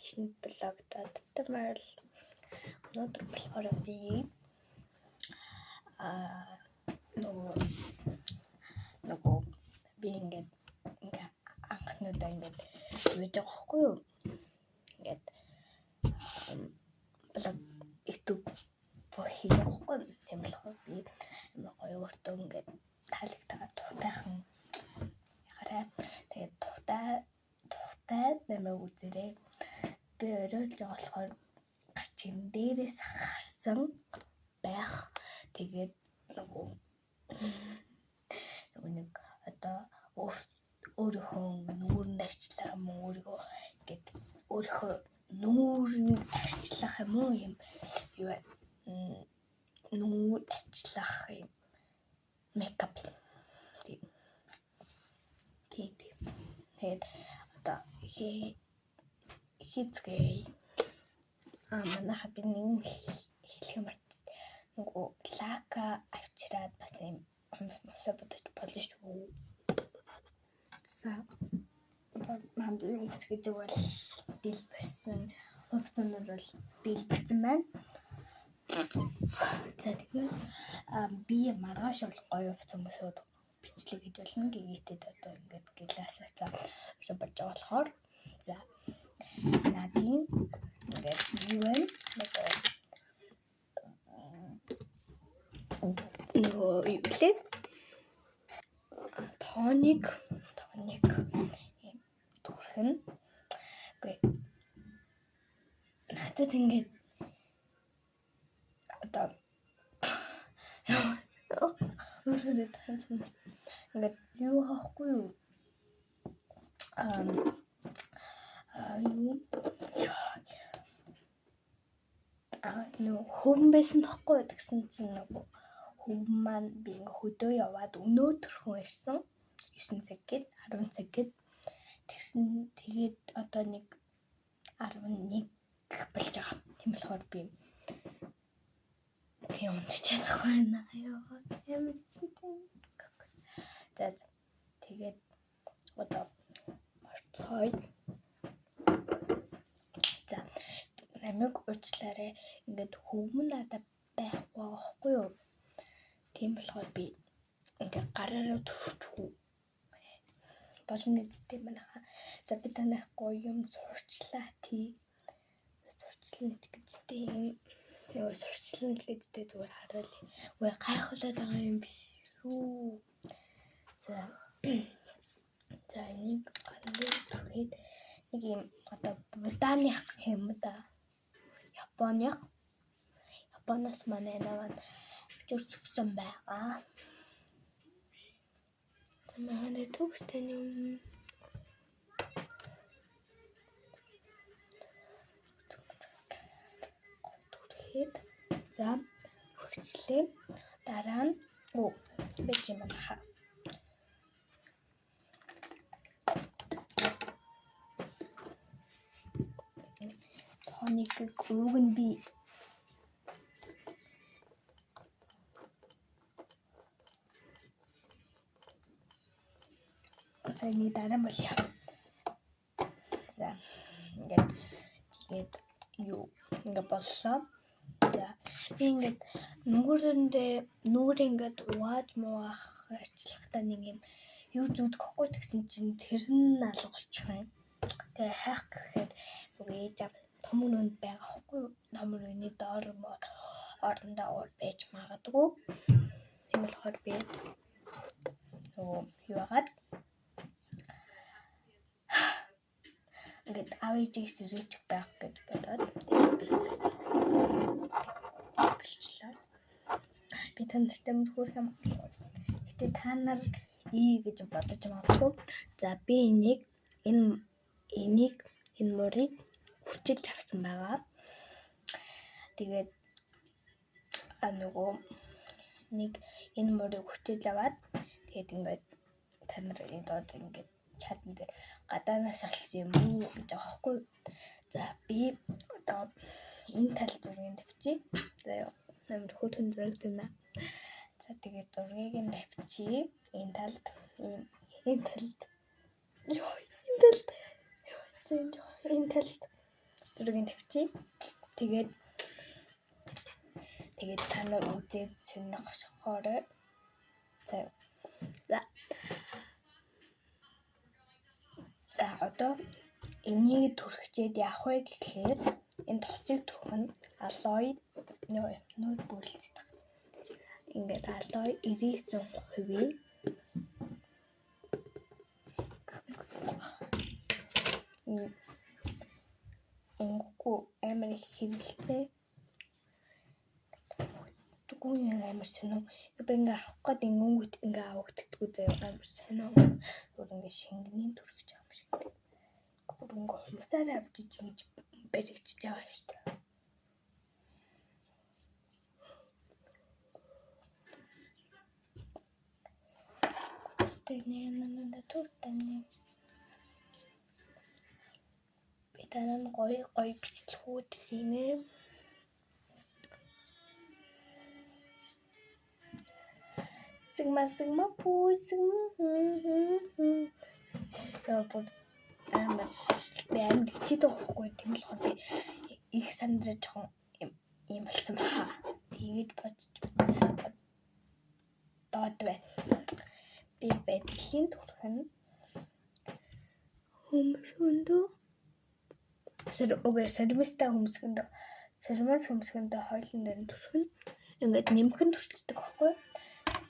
шинэ блогта татамаар өнөөдөр болохоор би нөгөө би ингээд анхнуудаа ингээд хийж байгаа байхгүй юу? Ингээд блог YouTube хийж байгаа байхгүй юу? Тийм болохоор би амар гоё өөртөө ингээд таалагдаад тухтайхан ягараа. Тэгээд тухтай нэмээ үзээрэй. Би оройж байгаа болохоор гарчин дээрээс харсан байх. Тэгээд нөгөө нэг одоо өөрийнхөө нүүрэн арчлах юм уу, өөрийгөө ингээд өөрийнхөө нүүрэн арчлах юм уу, юм юу нүүр арчлах юм мейкап тийм. Тэгээд одоо хийцгээе. Манайха би нэг хэлэх юм байна. Нөгөө лака авчираад бас юм мосоо бодож болно шүү. За манд юмс гэдэг бол дэлбэрсэн, хувцсанаар бол дэлбэрсэн байна. За тэгэхээр би маргааш бол гоё хувцас мөсөд бичлэг гэж болно. Гэгээтэд одоо ингээд гэлаасаа за бож болохоор за надын ингээд юу вэ? Нөгөө юу лээ? Тоник түрхэн. Окей. Надад ингээд одоо өөрөөр хэлбэл ингээд юу хаахгүй юу? Хөвөн байсан тахгүй гэсэн чинь нөгөө хөвөн маань би ингээ хөдөө яваад өнөөдөрхөн ирсэн 9 цаг гээд 10 цаг гээд тэгсэн тэгээд одоо нэг 11 болж байгаа. Тийм болохоор би тийм унтчих чадахгүй байна. Яагаад ямар тийм. За тэгээд одоо орцгой. За намайг уучлаарай. Ингээд хөвгөн надад байхгүй байхгүй юу? Тийм болохоор би ингээд гараараа төрчихгүй болно гэдэг юм байна. За би танах гоё юм сурчлаа тий. Сурчлаа гэж тийм. Яа сурчлаа гэдэгтэй зүгээр харуулъя. Үгүй гайхуулаад байгаа юм биш үү? За нэг түрээд нэг юм одоо Буданых гэх юм да. Японоос манай наваад зөрчсөн байгаа. Манай төгстэй юм. Түрээд за хүрчлээ. Дараа нь бэж юм аа. Тоник ууг нь би нэг дараа нь болё. За ингээд тэгээд юу ингээд боллоо. За би ингээд нүгэр ингээд угааж муугах ажиллахтаа нэг юм юу зүудгэхгүй тэгсэн чинь тэр нь алга болчих юм. Тэгээ хайх гэхээр нөгөө ээж аав том өрөөнд байгаа хгүй том өрөөний доор орондоо байж магадгүй. Тийм болохоор би нөгөө юу хагаад ингээд авижийг сэрэж байх гэж бодоод болчихлоо. Би та нартай мөрхөх юм. Гэтэ та нар гэж бодож магадгүй. За би энийг мөрийг хүчилж авсан байгаа. Тэгээд нөгөө нэг энэ мөрийг хүчилж аваад тэгээд ингээд та нар одоо ингээд чадан дээр гадаанаас олсон юм уу гэж байгаа байхгүй. За би одоо энэ тал зургийг тавьчих. За намайг хөтөн зураг байна. За тэгээд зургийг нь тавьчих. Энэ талд энэ талд зургийг тавьчих. Тэгээд та нар үзээд сонирхохоорой. За одоо энийг түрхчээд явах вэ гэхээр энэ тоцыг түрх нь алой нүүд бүрлцдэг. Ингээд алой 99% өнгөгүй амар их хэрэлцээ. Түгүүн амар сонио. Би ингээ авах гээд өнгөт ингээ авагддаггүй заяа амар сонио. Бүр ингээ шингэний түрхэж байгаа юм шиг. Бүр ингээ хүмүүсаараа авч иж баригчж байгаа шүү дээ. Тустай. Би танаа гоё бичлэгүүд хийнэ. Sigma пүүсэн. Яагаад амар чид байхгүй тэгэл хоо би их сандраа жоохон юм болсон баха. Тэгээд бодож доод бай. Би байдлын түрх нь хөмсгөндөө хөмсгөндөө хойлон дээр түрх нь ингээд нэмхэн турчдаг байхгүй.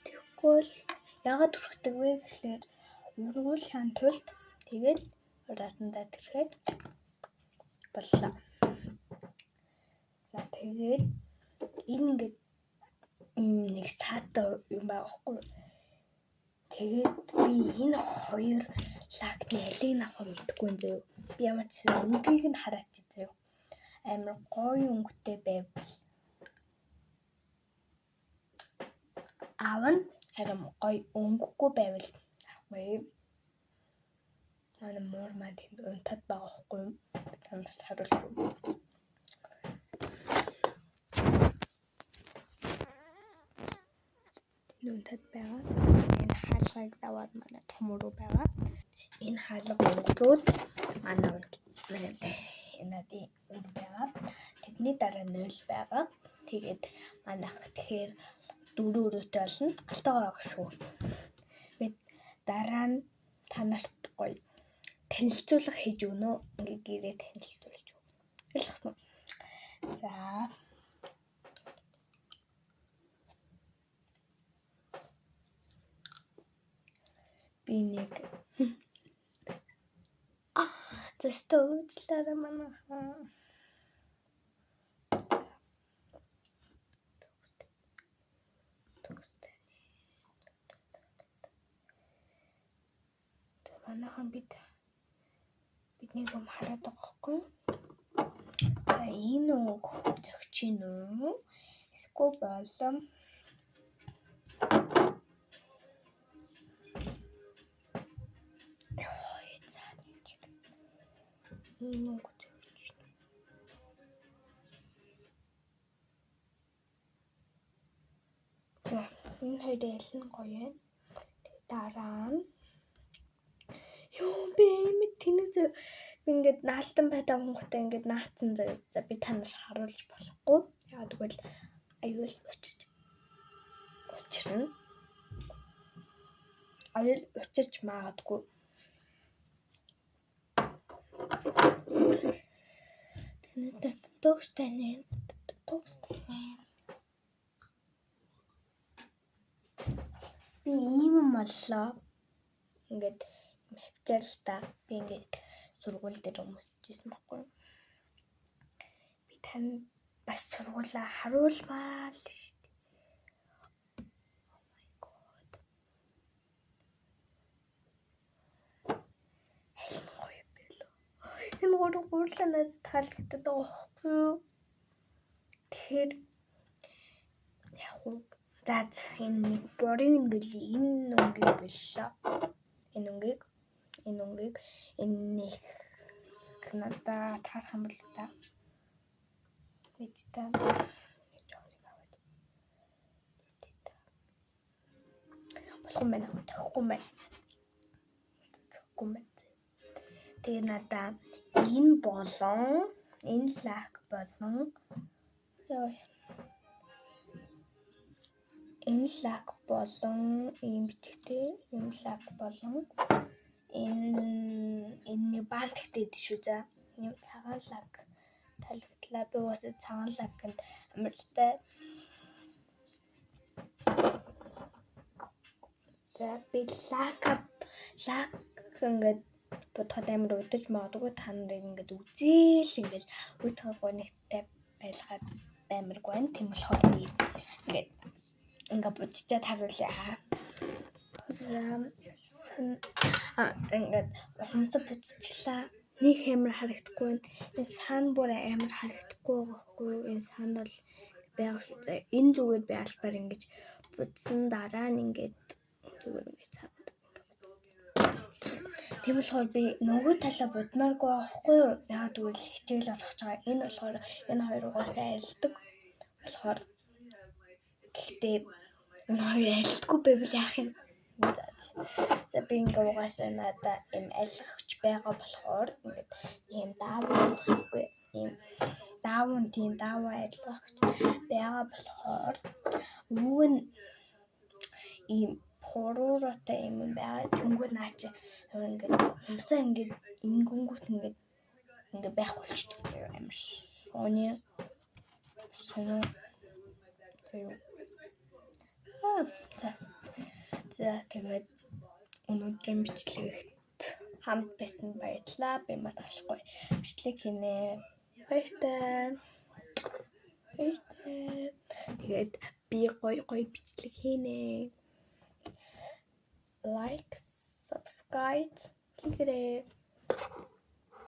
Тэгвэл яагаад түрхдэг вэ гэхээр ургуулхын тулд тэгээд удаатандаа тэрхэд боллоо. За тэгээд энэ ингээд нэг саатай юм байхгүй. Тэгээд би энэ хоёр лагны алийг авах мэдгүй юм заяа. Би ямар ч өнгийг нь хараад заяа. Амар гоё өнгөтэй байвал аавна харин гоё өнгөгүй байвал авахгүй. Манай муур маань тэнд унтаад байгаа байхгүй. Танаас харуулахгүй. Унтаад байгаа. Энэ хаалгыг даваад манай томроо байгаа. Энэ хаалга өнгөрөөд манай энэний үр байгаа. Тэдний дараа 0 байгаа. Тэгээд манайх тэгэхээр 4 өрөөтэй болно. Алтайгаа байгаа шүү. Бид дараа нь та нарт гоё танилцуулга хийж өгнө. Ингээ гэрээ танилцуулж өгнө. Ойлгосон уу? За. Би нэг зөстөөчлаараа манайхаа манайхан биднийг юм хараад байгаа хгүй. За энэ үг зөгч юм уу? Эсвэл болом энэ үг зөгч. За энэ хоёрын аль нь гоё вэ? Дараа нь би тэнэг ингээд наалтан байдаг гонготой ингээд наацсан заяа. За би та нар харуулж болохгүй. Яагаад гэвэл аюул учирна. Аюул учирч магадгүй. Тэнэт төгстэй. Би ийм боллоо. Ингээд хавчаал та би ингээд сургууль дээр өмсөжсэн байхгүй. Би тань бас сургуулаа харуулмаа л шүү дээ. Аль нь гоё бэ лөө? Энэ гурлаа надад таалагддаг байхгүй. Тэгэхээр яг уу энэ нэг борын били энэ өнгийг боллоо. Энэ өнгийг энэ надад таарах юм бол та мэдтэй болохгүй байна. Тохихгүй байна. Тэгээ надад энэ лайк болон энэ лайк болон ийм бичгтэй энэ лайк болон энэ баан тэгтээд шүү за. Ийм цагаан лайк таалагдлаа. Би уусаа цагаан лайкнд амартай. За би лайк ингээд бодоход амар удаж магадгүй та нарыг ингээд үзээл ингээд үйтхэн гонигтай байлгаад амаргүй байна. Тийм болохоор би ингээд бодчихад харуулъя. Ингээд хүмүүсээ буцчихлаа. Нэг амар харагдахгүй байна. Энэ сан бүр амар харагдахгүй байхгүй юу? Энэ сан бол байгаа шүү. За энэ зүгээр би албаар ингэж будсан дараа нь ингээд зүгээр ингэж цаад. Тийм болохоор би нөгөө талаа будмааргүй байхгүй юу? Яагаад гэвэл хичээл олох гэж байгаа. Энэ болохоор энэ хоёр угаасаа арилдаг. болохоор гэхдээ энэ хоёр арилдаггүй байвал яах юм? За би ингээ угаасаа надаа юм алхагч байгаа болохоор ингээд ийм даавуу арилгагч байгаа болохоор юу нь ийм пороротой юм байгаа. Тэнгүүд наа чи ингээд юмсаа ингээд ингэнгүүт ингээд байх болчтой заяа амар сонио заяа. За тэгээд өнөөдрийн бичлэгт хамт байсан баярлалаа. Би маш гоё бичлэг хийнэ. Баяртай. Тэгээд би гоё бичлэг хийнэ. Like, subscribe хийгээрэй.